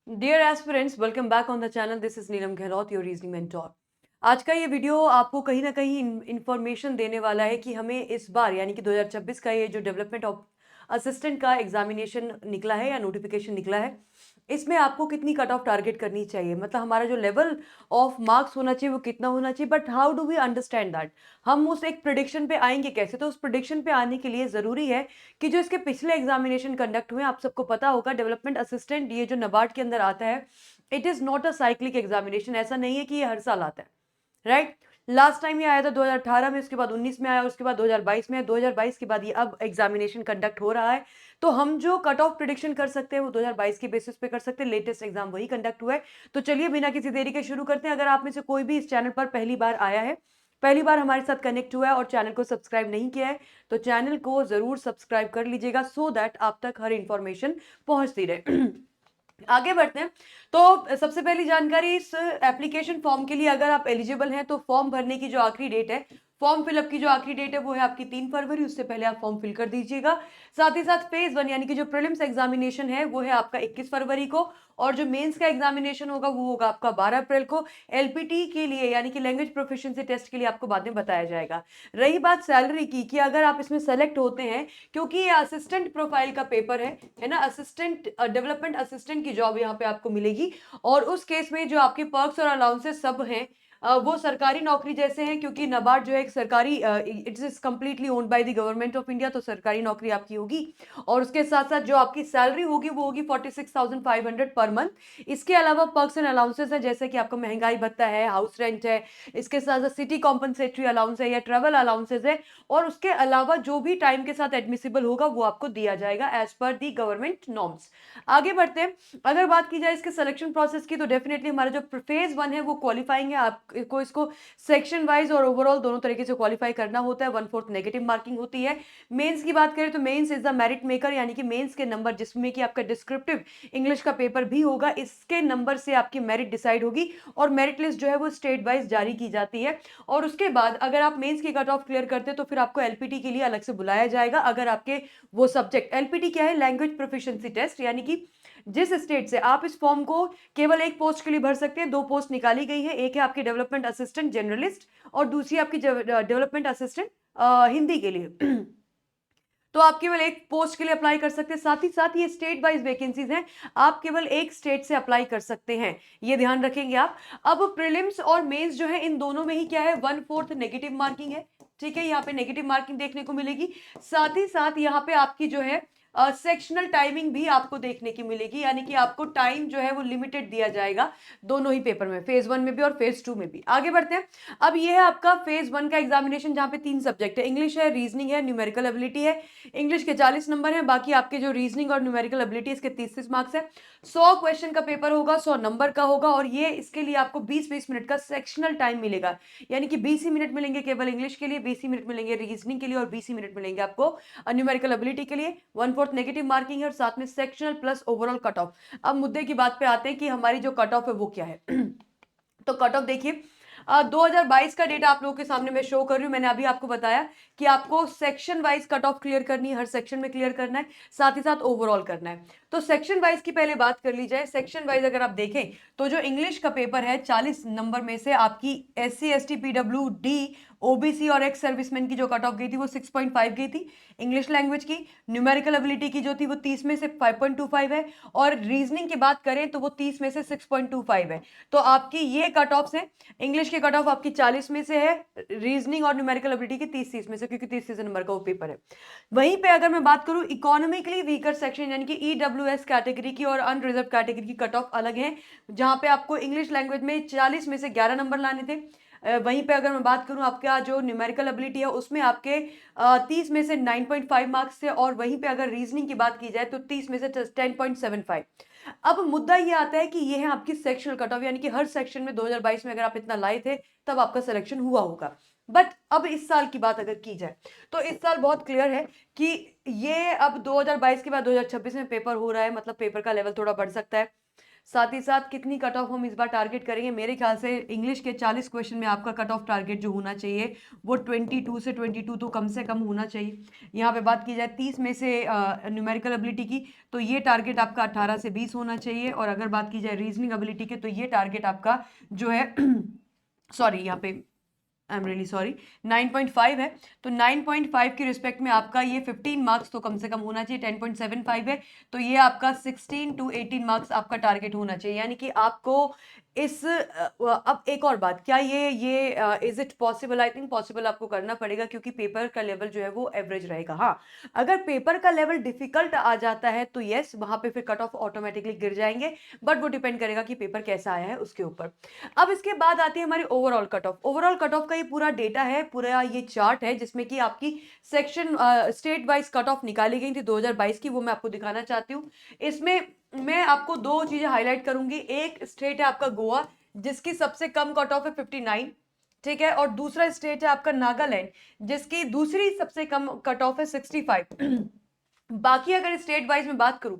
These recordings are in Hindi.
Dear aspirants, welcome back on the channel. This is Neelam Gahlot, your reasoning mentor. आज का ये वीडियो आपको कहीं ना कहीं इंफॉर्मेशन देने वाला है कि हमें इस बार यानी कि 2026 का ये जो डेवलपमेंट ऑफ असिस्टेंट का एग्जामिनेशन निकला है या नोटिफिकेशन निकला है, इसमें आपको कितनी कट ऑफ टारगेट करनी चाहिए, मतलब हमारा जो लेवल ऑफ मार्क्स होना चाहिए वो कितना होना चाहिए। But how do we understand that, हम उस एक प्रिडिक्शन पे आएंगे कैसे? तो उस प्रिडिक्शन पे आने के लिए ज़रूरी है कि जो इसके पिछले एग्जामिनेशन कंडक्ट हुए, आप सबको पता होगा डेवलपमेंट असिस्टेंट ये जो नबार्ड के अंदर आता है, it is not a cyclic examination. ऐसा नहीं है कि ये हर साल आता है, राइट? लास्ट टाइम ये आया था 2018 में, उसके बाद 19 में आया, उसके बाद 2022 में, 2022 के बाद ये अब एग्जामिनेशन कंडक्ट हो रहा है। तो हम जो कट ऑफ प्रिडिक्शन कर सकते हैं वो 2022 के बेसिस पे कर सकते हैं। लेटेस्ट एग्जाम वही कंडक्ट हुआ है। तो चलिए बिना किसी देरी के शुरू करते हैं। अगर आप में से कोई भी इस चैनल पर पहली बार आया है, पहली बार हमारे साथ कनेक्ट हुआ है और चैनल को सब्सक्राइब नहीं किया है, तो चैनल को जरूर सब्सक्राइब कर लीजिएगा सो दैट आप तक हर इंफॉर्मेशन पहुंचती रहे। आगे बढ़ते हैं। तो सबसे पहली जानकारी, इस एप्लीकेशन फॉर्म के लिए अगर आप एलिजिबल हैं तो फॉर्म भरने की जो आखिरी डेट है, फॉर्म फिलअप की जो आखिरी डेट है वो है आपकी 3 फरवरी। उससे पहले आप फॉर्म फिल कर दीजिएगा। साथ ही साथ फेज 1 यानी कि जो प्रीलिम्स एग्जामिनेशन है वो है आपका 21 फरवरी को, और जो मेंस का एग्जामिनेशन होगा वो होगा आपका 12 अप्रैल को। एलपीटी के लिए यानी कि लैंग्वेज प्रोफिशिएंसी टेस्ट के लिए आपको बाद में बताया जाएगा। रही बात सैलरी की, कि अगर आप इसमें सेलेक्ट होते हैं, क्योंकि ये असिस्टेंट प्रोफाइल का पेपर है ना, असिस्टेंट डेवलपमेंट असिस्टेंट की जॉब यहाँ पे आपको मिलेगी। और उस केस में जो आपके पर्क्स और अलाउंसेस सब हैं, वो सरकारी नौकरी जैसे हैं, क्योंकि नाबार्ड जो है एक सरकारी, it's is completely owned by the government of India, तो सरकारी नौकरी आपकी होगी। और उसके साथ साथ जो आपकी सैलरी होगी वो होगी 46,500 पर मंथ। इसके अलावा पर्क्स एंड अलाउंसेस है, जैसे कि आपका महंगाई भत्ता है, हाउस रेंट है, इसके साथ साथ सिटी कॉम्पनसेटरी अलाउंस है या ट्रेवल अलाउंसेस है। और उसके अलावा जो भी टाइम के साथ एडमिसिबल होगा वो आपको दिया जाएगा एज पर दी गवर्नमेंट नॉर्म्स। आगे बढ़ते हैं। अगर बात की जाए इसके सिलेक्शन प्रोसेस की, तो डेफिनेटली हमारा जो फेज 1 है वो क्वालिफाइंग है। आपको इसको सेक्शन वाइज और ओवरऑल दोनों तरीके से क्वालिफाई करना होता है। 1/4 नेगेटिव मार्किंग होती है। मेंस की बात करें तो mains is the merit maker, यानी कि मेंस के नंबर, जिसमें कि आपका डिस्क्रिप्टिव इंग्लिश का पेपर भी होगा, इसके नंबर से आपकी मेरिट डिसाइड होगी। और मेरिट लिस्ट जो है वो स्टेट वाइज जारी की जाती है। और उसके बाद अगर आप मेंस की कट ऑफ क्लियर करते हैं तो फिर आपको एलपीटी के लिए अलग से बुलाया जाएगा। अगर आपके वो सब्जेक्ट, एलपीटी क्या है, लैंग्वेज प्रोफिशिएंसी टेस्ट, यानी कि जिस स्टेट से आप इस फॉर्म को केवल एक पोस्ट के लिए भर सकते हैं, 2 पोस्ट निकाली गई है। एक है आपकी डेवलपमेंट असिस्टेंट जनरलिस्ट, और दूसरी आपकी डेवलपमेंट असिस्टेंट हिंदी के लिए। तो आप केवल एक पोस्ट के लिए अप्लाई कर सकते हैं। साथ ही साथ ये स्टेट वाइज वैकेंसीज हैं, आप केवल एक स्टेट से अप्लाई कर सकते हैं, ये ध्यान रखेंगे आप। अब प्रीलिम्स और मेंस जो है, इन दोनों में ही क्या है, 1/4 नेगेटिव मार्किंग है। ठीक है, यहाँ पे नेगेटिव मार्किंग देखने को मिलेगी। साथ ही साथ यहाँ पे आपकी जो है सेक्शनल टाइमिंग भी आपको देखने की मिलेगी, यानी कि आपको टाइम जो है वो लिमिटेड दिया जाएगा दोनों ही पेपर में, फेज 1 में भी और फेज 2 में भी। आगे बढ़ते हैं। अब ये है आपका फेज 1 का एग्जामिनेशन, जहां पे 3 सब्जेक्ट है, इंग्लिश है, रीजनिंग है, न्यूमेरिकल एबिलिटी है। इंग्लिश के 40 नंबर हैं, बाकी आपके जो रीजनिंग और न्यूमेरिकल एबिलिटी इसके 30 मार्क्स है। 100 क्वेश्चन का पेपर होगा, 100 नंबर का होगा, और ये इसके लिए आपको 20-20 मिनट का सेक्शनल टाइम मिलेगा। यानी कि 20 ही मिनट मिलेंगे केवल इंग्लिश के लिए, 20 ही मिनट मिलेंगे रीजनिंग के लिए, और 20 ही मिनट मिलेंगे आपको न्यूमेरिकल एबिलिटी के लिए। 1/4 नेगेटिव मार्किंग है और साथ में sectional plus overall cut off. अब मुद्दे की बात पे आते हैं कि हमारी जो कट ऑफ है वो क्या है। तो कट ऑफ देखिए, 2022 का डेटा आप लोगों के सामने मैं शो कर रही हूँ। मैंने अभी आपको बताया कि आपको section wise cut off clear करनी है, हर सेक्शन में क्लियर करना है, साथ ही साथ ओवरऑल करना है। तो सेक्शन वाइज की पहले बात कर ली जाए। सेक्शन वाइज अगर आप देखें तो जो इंग्लिश का पेपर है, 40 नंबर में से आपकी SC ST PWD ओबीसी और एक्स सर्विसमैन की जो कट ऑफ गई थी वो 6.5 गई थी इंग्लिश लैंग्वेज की। न्यूमेरिकल एबिलिटी की जो थी वो 30 में से 5.25 है, और रीजनिंग की बात करें तो वो 30 में से 6.25 है। तो आपकी ये कट ऑफ्स हैं। इंग्लिश की कट ऑफ आपकी 40 में से है, रीजनिंग और न्यूमेरिकल एबिलिटी की 30 में से, क्योंकि 30 नंबर का वो पेपर है। वहीं पे अगर मैं बात करूं इकोनॉमिकली वीकर सेक्शन यानी कि ईडब्ल्यूएस कैटेगरी की और अनरिजर्व कैटेगरी की कट ऑफ अलग है, जहां पे आपको इंग्लिश लैंग्वेज में 40 में से 11 नंबर लाने थे। वहीं पे अगर मैं बात करूं आपका जो न्यूमेरिकल एबिलिटी है उसमें आपके 30 में से 9.5 मार्क्स थे, और वहीं पे अगर रीजनिंग की बात की जाए तो 30 में से 10.75। अब मुद्दा ये आता है कि ये है आपकी सेक्शनल कट ऑफ, यानी कि हर सेक्शन में 2022 में अगर आप इतना लाए थे तब आपका सिलेक्शन हुआ होगा। बट अब इस साल की बात अगर की जाए तो इस साल बहुत क्लियर है कि ये अब 2022 के बाद 2026 में पेपर हो रहा है, मतलब पेपर का लेवल थोड़ा बढ़ सकता है। साथ ही साथ कितनी कट ऑफ हम इस बार टारगेट करेंगे। मेरे ख्याल से इंग्लिश के 40 क्वेश्चन में आपका कट ऑफ टारगेट जो होना चाहिए वो 22 से 22 तो कम से कम होना चाहिए। यहाँ पे बात की जाए 30 में से न्यूमेरिकल एबिलिटी की, तो ये टारगेट आपका 18 से 20 होना चाहिए। और अगर बात की जाए रीजनिंग एबिलिटी के, तो ये टारगेट आपका जो है सॉरी यहाँ पे आई एम रियली सॉरी 9.5 है। तो 9.5 की रिस्पेक्ट में आपका ये 15 मार्क्स तो कम से कम होना चाहिए। 10.75 है तो ये आपका 16 to 18 मार्क्स आपका टारगेट होना चाहिए। यानी कि आपको इस अब एक और बात, क्या ये is it possible? I think possible आपको करना पड़ेगा, क्योंकि पेपर का लेवल जो है वो एवरेज रहेगा। हाँ, अगर पेपर का लेवल डिफिकल्ट आ जाता है तो यस, वहां पे फिर कट ऑफ ऑटोमेटिकली गिर जाएंगे, बट वो डिपेंड करेगा कि पेपर कैसा आया है उसके ऊपर। अब इसके बाद आती है हमारी overall cut off. Overall cut off का ये पूरा डेटा है, पूरा ये चार्ट है जिसमें कि आपकी section state wise cut off निकाली गई थी 2022 की, वो मैं आपको दिखाना चाहती हूँ। इसमें मैं आपको दो चीजें हाईलाइट करूंगी। एक स्टेट है आपका गोवा, जिसकी सबसे कम कट ऑफ है 59, ठीक है। और दूसरा स्टेट है आपका नागालैंड, जिसकी दूसरी सबसे कम कट ऑफ है 65। बाकी अगर स्टेट वाइज में बात करूं,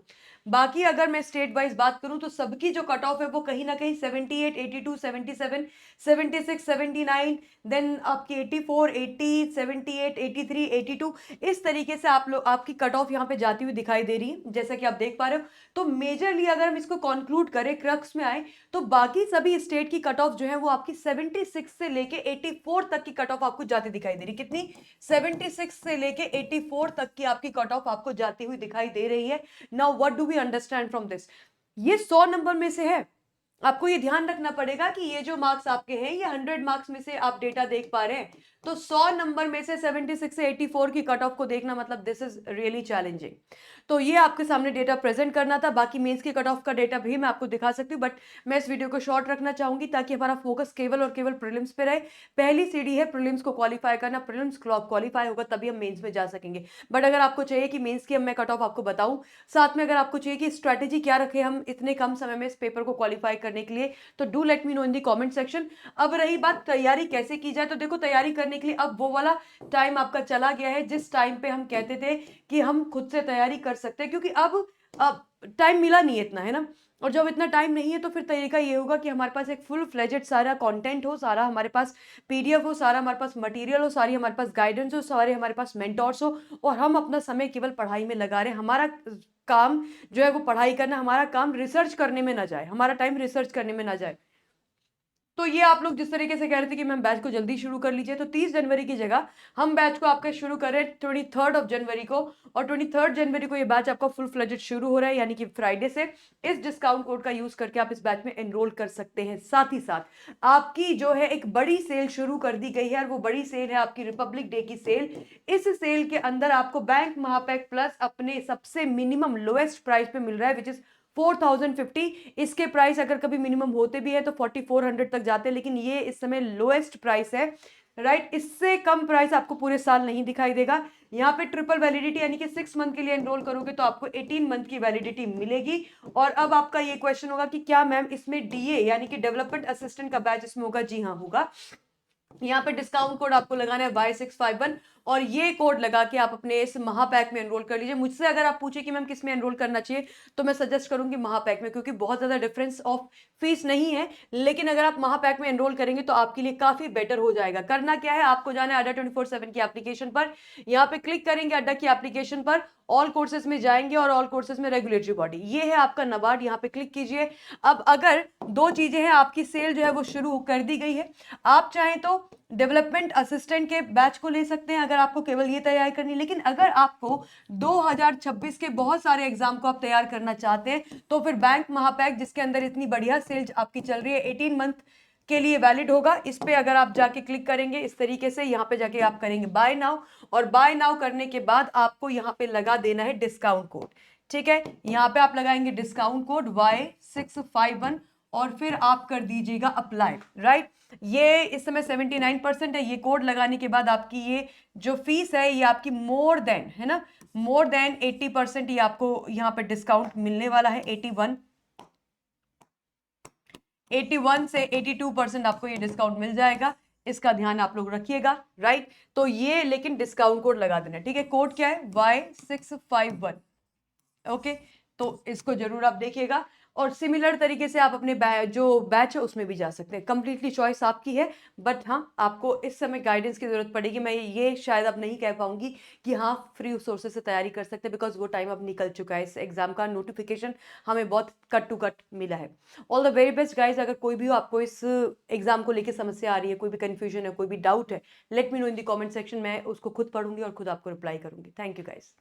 बाकी अगर मैं स्टेट वाइज बात करूं तो सबकी जो कट ऑफ है वो कहीं ना कहीं 78, 82, 77, 76, 79, देन आपकी 84, 80, 78, 83, 82, इस तरीके से आप लोग आपकी कट ऑफ यहाँ पे जाती हुई दिखाई दे रही है, जैसा कि आप देख पा रहे हो। तो मेजरली अगर हम इसको कंक्लूड करें, क्रक्स में आए, तो बाकी सभी स्टेट की कट ऑफ जो है वो आपकी 76 से लेके 84 तक की कट ऑफ आपको जाती दिखाई दे रही। कितनी? 76 से लेके 84 तक की आपकी कट ऑफ आपको जाती हुई दिखाई दे रही है। Now what do we understand from this? ये 100 नंबर में से है। आपको ये ध्यान रखना पड़ेगा कि ये जो मार्क्स आपके हैं ये 100 मार्क्स में से आप डेटा देख पा रहे हैं, तो 100 नंबर में से 76 से 84 की कट ऑफ को देखना मतलब दिस इज रियली चैलेंजिंग। तो ये आपके सामने डेटा प्रेजेंट करना था। बाकी मेंस की कट ऑफ का डेटा भी मैं आपको दिखा सकती हूँ, बट मैं इस वीडियो को शॉर्ट रखना चाहूंगी ताकि हमारा फोकस केवल और केवल प्रीलिम्स पे रहे। पहली सीढ़ी है प्रीलिम्स को क्वालिफाई करना, प्रीलिम्स क्वालिफाई होगा तभी हम मेंस में जा सकेंगे। बट अगर आपको चाहिए कि मेंस की मैं कट ऑफ आपको बताऊं, साथ में अगर आपको चाहिए कि स्ट्रैटेजी क्या रखे हम इतने कम समय में इस पेपर को क्वालिफाई करने के लिए, तो do let me know in the comment section. अब रही बात तैयारी कैसे की जाए, तो देखो तैयारी करने के लिए अब वो वाला टाइम आपका चला गया है जिस टाइम पे हम कहते थे कि हम खुद से तैयारी कर सकते हैं, क्योंकि अब टाइम मिला नहीं है इतना, है ना। और जब इतना टाइम नहीं है तो फिर तरीका ये होगा कि हमारे पास एक फुल फ्लेजेड सारा कंटेंट हो, सारा हमारे पास पीडीएफ हो, सारा हमारे पास मटेरियल हो, सारी हमारे पास गाइडेंस हो, सारे हमारे पास मेंटोर्स हो, और हम अपना समय केवल पढ़ाई में लगा रहे हैं। हमारा काम जो है वो पढ़ाई करना, हमारा काम रिसर्च करने में ना जाए, हमारा टाइम रिसर्च करने में ना जाए। तो ये आप लोग जिस तरीके से कह रहे थे कि मैम बैच को जल्दी शुरू कर लीजिए, तो 30 जनवरी की जगह हम बैच को आपका शुरू करें 23 जनवरी को, और 23 जनवरी को ये बैच आपका फुल फ्लेजेड शुरू हो रहा है, यानी कि फ्राइडे से। इस डिस्काउंट कोड का यूज करके आप इस बैच में एनरोल कर सकते हैं। साथ ही साथ आपकी जो है एक बड़ी सेल शुरू कर दी गई है, और वो बड़ी सेल है आपकी रिपब्लिक डे की सेल। इस सेल के अंदर आपको बैंक महापैक प्लस अपने सबसे मिनिमम लोएस्ट प्राइस पे मिल रहा है, विच इज 4050। इसके प्राइस अगर कभी मिनिमम होते भी है तो 4400 तक जाते हैं, लेकिन ये इस समय लोएस्ट प्राइस है, राइट। इससे कम प्राइस आपको पूरे साल नहीं दिखाई देगा। यहाँ पे ट्रिपल वैलिडिटी यानी कि 6 मंथ के लिए एनरोल करोगे तो आपको 18 मंथ की वैलिडिटी मिलेगी। और अब आपका ये क्वेश्चन होगा कि क्या मैम इसमें डीए यानी कि डेवलपमेंट असिस्टेंट का बैच इसमें होगा? जी हाँ, होगा। यहाँ पे डिस्काउंट कोड आपको लगाना है Y651, और ये कोड लगा के आप अपने इस महापैक में एनरोल कर लीजिए। मुझसे अगर आप पूछे कि मैम किस में एनरोल करना चाहिए, तो मैं सजेस्ट करूंगी महापैक में, क्योंकि बहुत ज्यादा डिफरेंस ऑफ फीस नहीं है, लेकिन अगर आप महापैक में एनरोल करेंगे तो आपके लिए काफी बेटर हो जाएगा। करना क्या है, आपको जाना है अड्डा 24/7 की एप्लीकेशन पर, यहाँ पे क्लिक करेंगे अड्डा की एप्लीकेशन पर, ऑल कोर्सेज में जाएंगे और ऑल कोर्सेज में रेगुलेटरी बॉडी, ये है आपका नबार्ड, यहाँ पे क्लिक कीजिए। अब अगर दो चीजें हैं, आपकी सेल जो है वो शुरू कर दी गई है। आप चाहें तो डेवलपमेंट असिस्टेंट के बैच को ले सकते हैं अगर आपको केवल ये तैयारी करनी है, लेकिन अगर आपको 2026 के बहुत सारे एग्जाम को आप तैयार करना चाहते हैं तो फिर बैंक महापैक, जिसके अंदर इतनी बढ़िया सेल आपकी चल रही है, 18 मंथ के लिए वैलिड होगा। इस पे अगर आप जाके क्लिक करेंगे इस तरीके से, यहाँ पे जाके आप करेंगे बाय नाउ, और बाय नाउ करने के बाद आपको यहाँ पे लगा देना है डिस्काउंट कोड, ठीक है। यहाँ पे आप लगाएंगे डिस्काउंट कोड Y651 और फिर आप कर दीजिएगा अप्लाई, राइट। ये इस समय 79% है। ये कोड लगाने के बाद आपकी ये जो फीस है ये आपकी मोर देन, है ना, मोर देन 80% ये आपको यहाँ पे डिस्काउंट मिलने वाला है। 81 से 82% आपको ये डिस्काउंट मिल जाएगा, इसका ध्यान आप लोग रखिएगा, राइट। तो ये लेकिन डिस्काउंट कोड लगा देना, ठीक है। कोड क्या है? Y651, okay. तो इसको ज़रूर आप देखिएगा और सिमिलर तरीके से आप अपने जो बैच है उसमें भी जा सकते हैं। कंप्लीटली चॉइस आपकी है, बट हाँ, आपको इस समय गाइडेंस की ज़रूरत पड़ेगी। मैं ये शायद अब नहीं कह पाऊँगी कि हाँ, फ्री सोर्सेज़ से तैयारी कर सकते हैं, बिकॉज़ वो टाइम अब निकल चुका है। इस एग्ज़ाम का नोटिफ़िकेशन हमें बहुत कट टू कट मिला है। All the very best guys. अगर कोई भी हो आपको इस एग्ज़ाम को लेके समस्या आ रही है, कोई भी कन्फ्यूज़न है, कोई भी डाउट है, let me know in the comment section. मैं उसको खुद पढ़ूँगी और खुद आपको रिप्लाई करूँगी। Thank you guys.